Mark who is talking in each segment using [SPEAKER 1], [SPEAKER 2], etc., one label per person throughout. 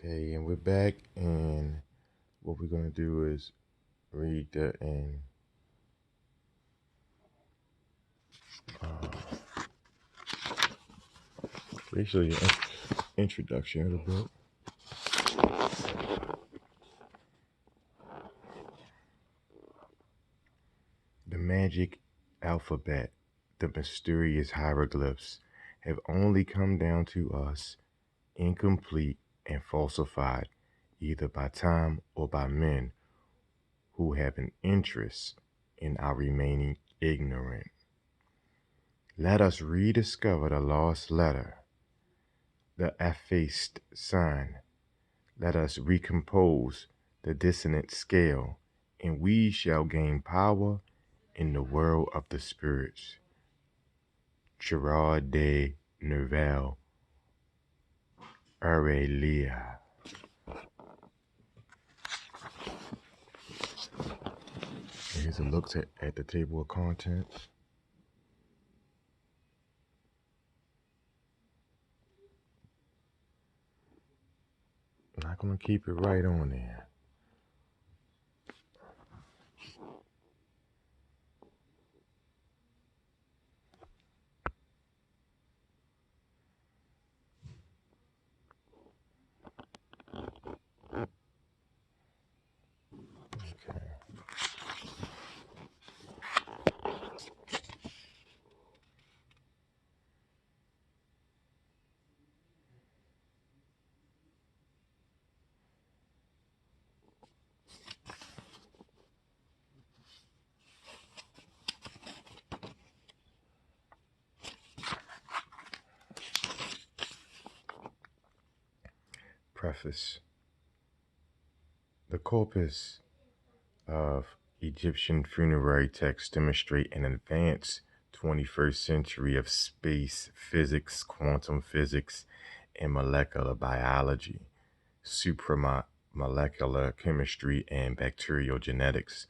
[SPEAKER 1] Okay, and we're back, and what we're going to do is read the basically an introduction of the book. The magic alphabet, the mysterious hieroglyphs, have only come down to us incomplete and falsified, either by time or by men who have an interest in our remaining ignorant. Let us rediscover the lost letter, the effaced sign. Let us recompose the dissonant scale, and we shall gain power in the world of the spirits. Gerard de Nerval, Aurelia. Here's a look at the table of contents. I'm not going to keep it right on there. Okay. Preface. The corpus of Egyptian funerary texts demonstrate an advanced 21st century of space physics, quantum physics, and molecular biology, supramolecular chemistry, and bacterial genetics.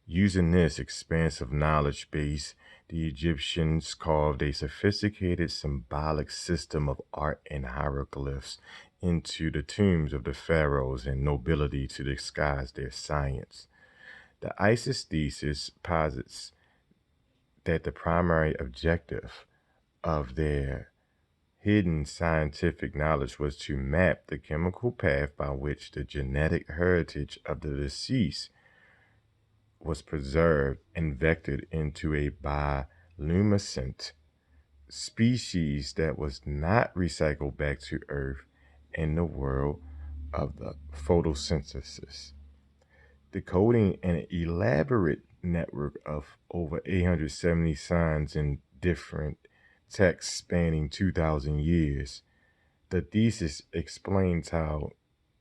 [SPEAKER 1] Using this expansive knowledge base, the Egyptians carved a sophisticated symbolic system of art and hieroglyphs into the tombs of the pharaohs and nobility to disguise their science. The Isis Thesis posits that the primary objective of their hidden scientific knowledge was to map the chemical path by which the genetic heritage of the deceased was preserved and vectored into a bioluminescent species that was not recycled back to Earth and the world of the photosynthesis. Decoding an elaborate network of over 870 signs in different texts spanning 2,000 years, the thesis explains how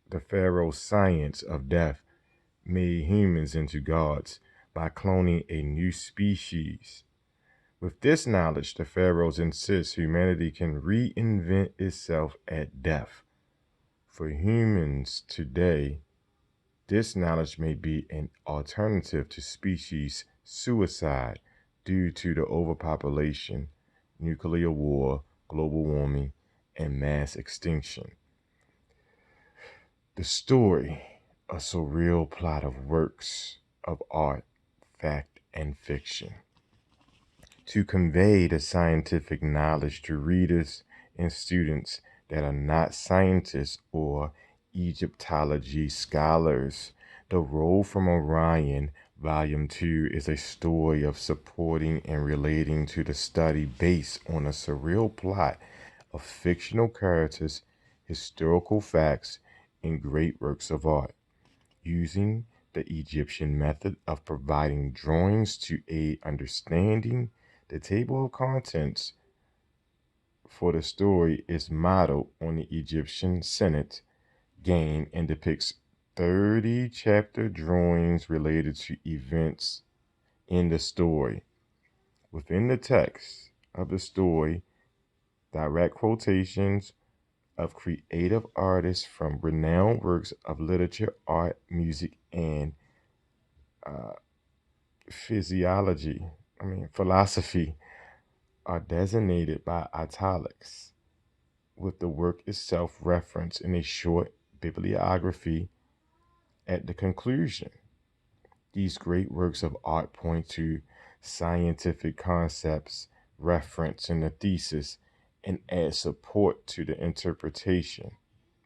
[SPEAKER 1] the pharaoh's science of death made humans into gods by cloning a new species. With this knowledge, the pharaohs insist humanity can reinvent itself at death. For humans today, this knowledge may be an alternative to species suicide due to the overpopulation, nuclear war, global warming, and mass extinction. The story, a surreal plot of works of art, fact, and fiction. To convey the scientific knowledge to readers and students that are not scientists or Egyptology scholars, The Roll from Orion, Volume 2, is a story of supporting and relating to the study based on a surreal plot of fictional characters, historical facts, and great works of art, using the Egyptian method of providing drawings to aid understanding. The table of contents for the story is modeled on the Egyptian Senate game and depicts 30 chapter drawings related to events in the story. Within the text of the story, direct quotations of creative artists from renowned works of literature, art, music, and uh, philosophy are designated by italics, with the work itself referenced in a short bibliography at the conclusion. These great works of art point to scientific concepts referenced in the thesis and add support to the interpretation,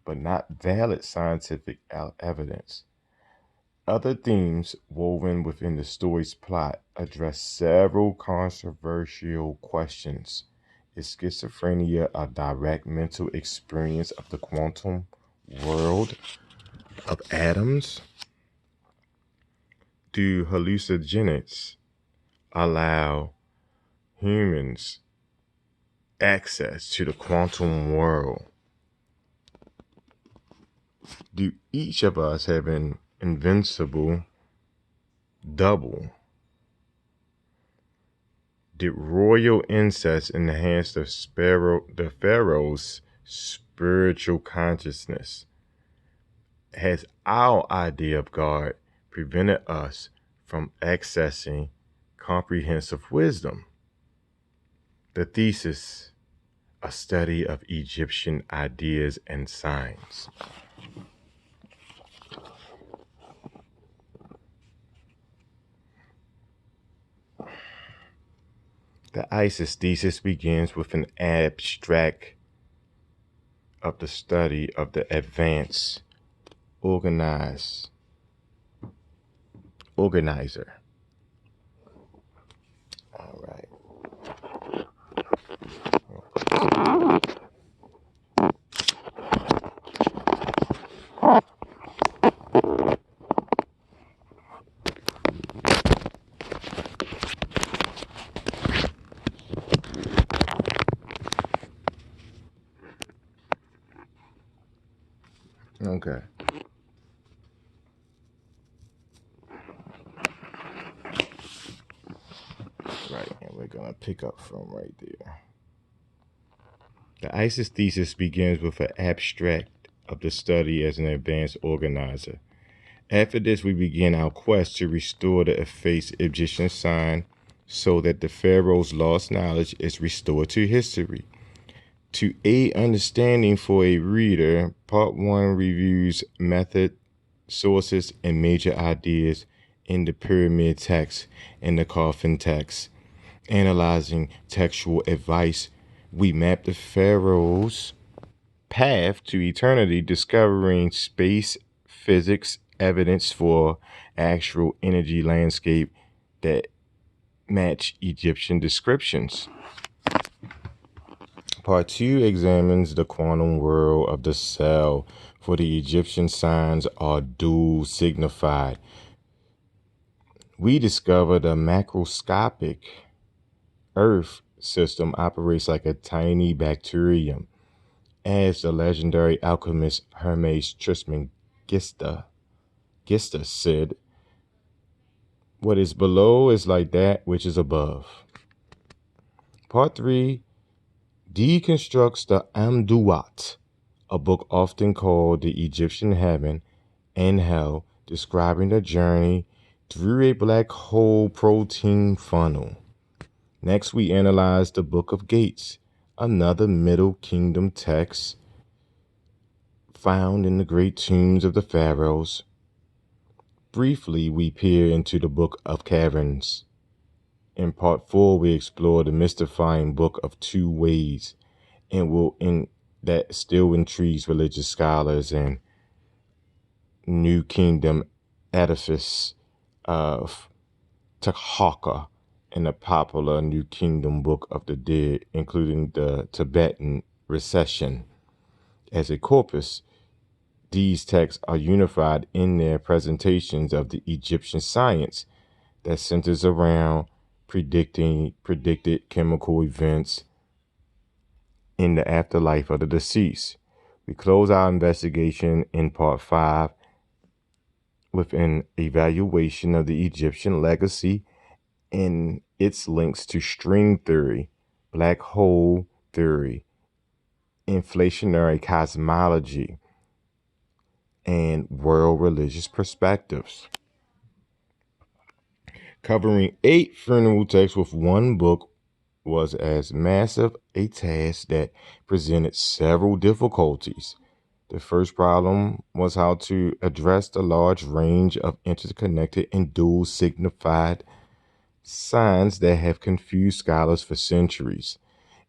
[SPEAKER 1] but not valid scientific evidence. Other themes woven within the story's plot address several controversial questions. Is schizophrenia a direct mental experience of the quantum world of atoms? Do hallucinogens allow humans access to the quantum world? Do each of us have an invincible double? Did royal incest enhance the pharaoh's spiritual consciousness? Has our idea of God prevented us from accessing comprehensive wisdom? The thesis, a study of Egyptian ideas and signs. The Isis Thesis begins with an abstract of the study of the advanced organizer. All right. Okay. Right, and we're going to pick up from right there. The Isis Thesis begins with an abstract of the study as an advanced organizer. After this, we begin our quest to restore the effaced Egyptian sign so that the pharaoh's lost knowledge is restored to history. To aid understanding for a reader, Part 1 reviews method, sources, and major ideas in the pyramid text and the coffin text. Analyzing textual advice, we map the pharaoh's path to eternity, discovering space physics evidence for actual energy landscape that match Egyptian descriptions. Part 2 examines the quantum world of the cell, for the Egyptian signs are dual signified. We discover the macroscopic Earth system operates like a tiny bacterium. As the legendary alchemist Hermes Trismegistus said, what is below is like that which is above. Part 3 deconstructs the Amduat, a book often called the Egyptian Heaven and Hell, describing the journey through a black hole protein funnel. Next, we analyze the Book of Gates, another Middle Kingdom text found in the great tombs of the pharaohs. Briefly, we peer into the Book of Caverns. In Part 4, we explore the mystifying Book of Two Ways, and that still intrigues religious scholars and New Kingdom edifice of Takhaka and the popular New Kingdom Book of the Dead, including the Tibetan Recension. As a corpus, these texts are unified in their presentations of the Egyptian science that centers around predicted chemical events in the afterlife of the deceased. We close our investigation in Part 5 with an evaluation of the Egyptian legacy and its links to string theory, black hole theory, inflationary cosmology, and world religious perspectives. Covering 8 funeral texts with one book was as massive a task that presented several difficulties. The first problem was how to address the large range of interconnected and dual signified signs that have confused scholars for centuries.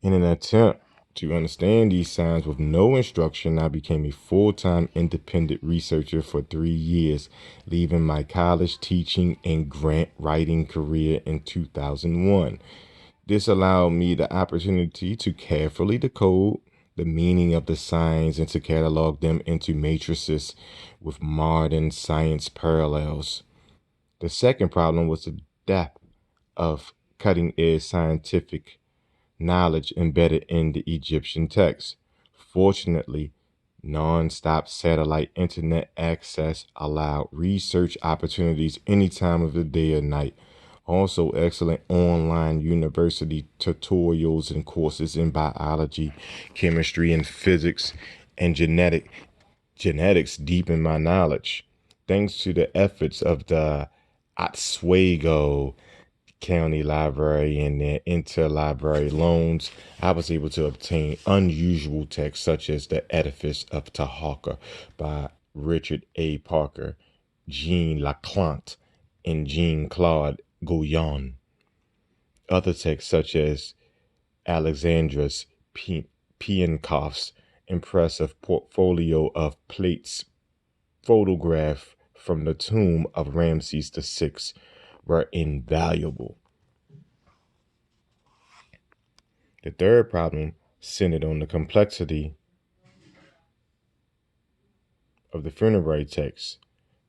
[SPEAKER 1] In an attempt to understand these signs with no instruction, I became a full-time independent researcher for 3 years, leaving my college teaching and grant writing career in 2001. This allowed me the opportunity to carefully decode the meaning of the signs and to catalog them into matrices with modern science parallels. The second problem was the depth of cutting edge scientific knowledge embedded in the Egyptian text. Fortunately, non-stop satellite internet access allowed research opportunities any time of the day or night. Also, excellent online university tutorials and courses in biology, chemistry, and physics and genetics deepen my knowledge. Thanks to the efforts of the Oswego County Library and their interlibrary loans, I was able to obtain unusual texts such as The Edifice of Taharqa by Richard A. Parker, Jean Laclante, and Jean Claude Guyon. Other texts such as Alexandra's Pienkoff's impressive portfolio of plates photographed from the tomb of Ramses VI were invaluable. The third problem centered on the complexity of the funerary text,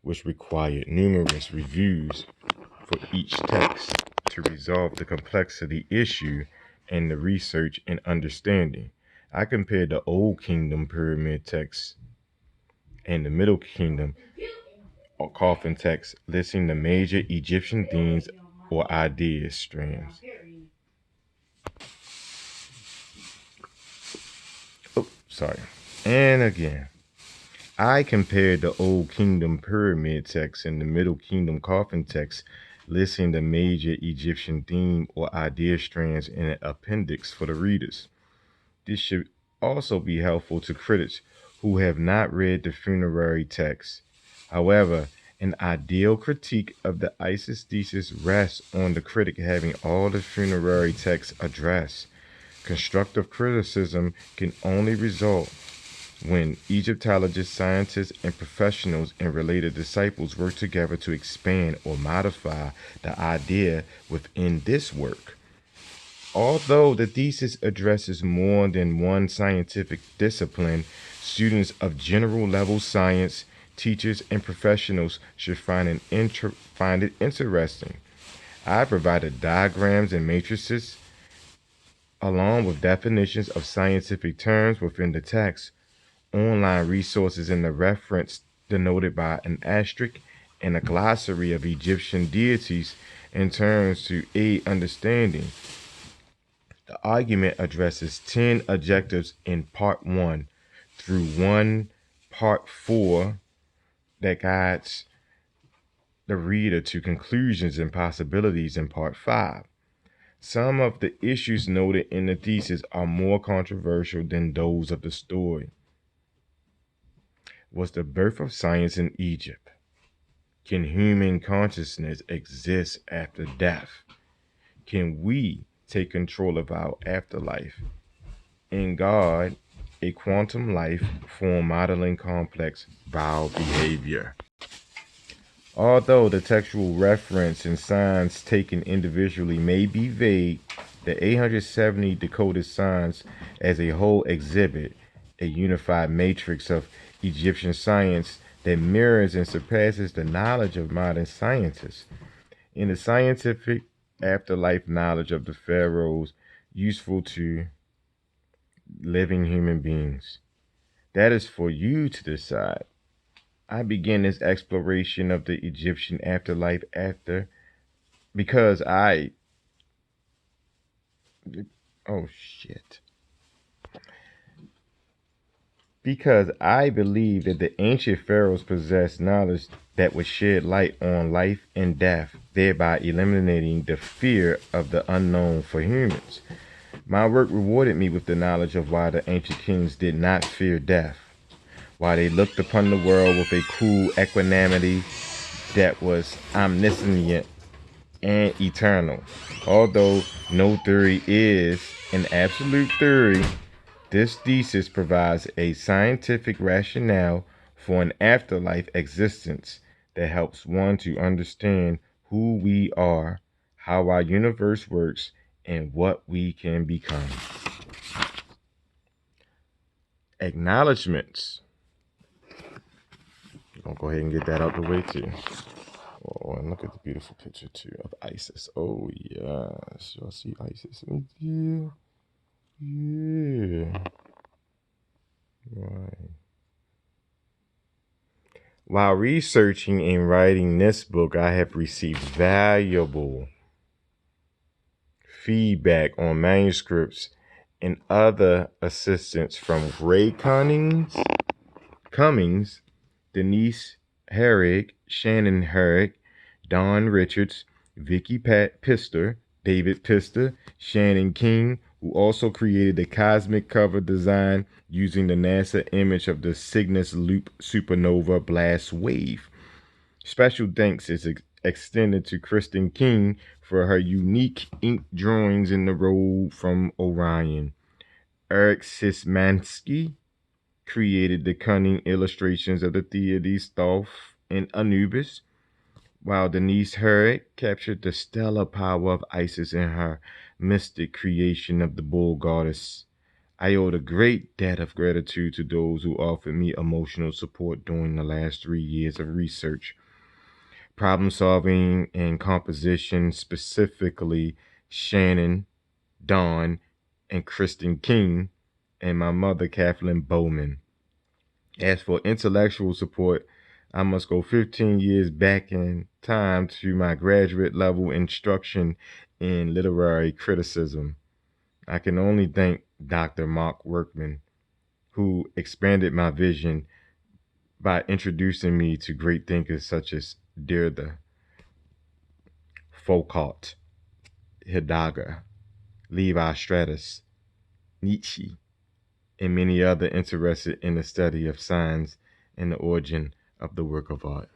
[SPEAKER 1] which required numerous reviews for each text to resolve the complexity issue and the research and understanding. I compared the Old Kingdom pyramid text and the Middle Kingdom or coffin text, listing the major Egyptian themes or idea strands. Sorry. And again, I compared the Old Kingdom pyramid text and the Middle Kingdom coffin text, listing the major Egyptian theme or idea strands in an appendix for the readers. This should also be helpful to critics who have not read the funerary text. However, an ideal critique of the Isis Thesis rests on the critic having all the funerary texts addressed. Constructive criticism can only result when Egyptologists, scientists, and professionals and related disciples work together to expand or modify the idea within this work. Although the thesis addresses more than one scientific discipline, students of general level science, teachers, and professionals should find it interesting. I provided diagrams and matrices along with definitions of scientific terms within the text, online resources in the reference denoted by an asterisk, and a glossary of Egyptian deities and terms to aid understanding. The argument addresses 10 objectives in part 1 through part 4 that guides the reader to conclusions and possibilities in part 5. Some of the issues noted in the thesis are more controversial than those of the story. Was the birth of science in Egypt? Can human consciousness exist after death? Can we take control of our afterlife? In God, a quantum life form modeling complex bowel behavior. Although the textual reference and signs taken individually may be vague, the 870 decoded signs as a whole exhibit a unified matrix of Egyptian science that mirrors and surpasses the knowledge of modern scientists. In the scientific afterlife knowledge of the pharaohs, useful to living human beings. That is for you to decide. I began this exploration of the Egyptian afterlife because I believe that the ancient pharaohs possessed knowledge that would shed light on life and death, thereby eliminating the fear of the unknown for humans. My work rewarded me with the knowledge of why the ancient kings did not fear death. while they looked upon the world with a cool equanimity that was omniscient and eternal. Although no theory is an absolute theory, this thesis provides a scientific rationale for an afterlife existence that helps one to understand who we are, how our universe works, and what we can become. Acknowledgements. I'm going to go ahead and get that out the way too. Oh, and look at the beautiful picture too of Isis. Oh yes, y'all see Isis? Yeah, yeah. Right. While researching and writing this book, I have received valuable feedback on manuscripts and other assistance from Ray Cummings, Denise Herrick, Shannon Herrick, Don Richards, Vicky Pister, David Pister, Shannon King, who also created the cosmic cover design using the NASA image of the Cygnus Loop supernova blast wave. Special thanks is extended to Kristen King for her unique ink drawings in the road from Orion. Eric Sismansky created the cunning illustrations of the Pleiades, Thoth, and Anubis, while Denise Herrick captured the stellar power of Isis in her mystic creation of the bull goddess. I owed a great debt of gratitude to those who offered me emotional support during the last 3 years of research, problem solving, and composition, specifically Shannon, Dawn, and Kristen King, and my mother, Kathleen Bowman. As for intellectual support, I must go 15 years back in time to my graduate level instruction in literary criticism. I can only thank Dr. Mark Workman, who expanded my vision by introducing me to great thinkers such as Derrida, Foucault, Heidegger, Levi Strauss, Nietzsche, and many other interested in the study of science and the origin of the work of art.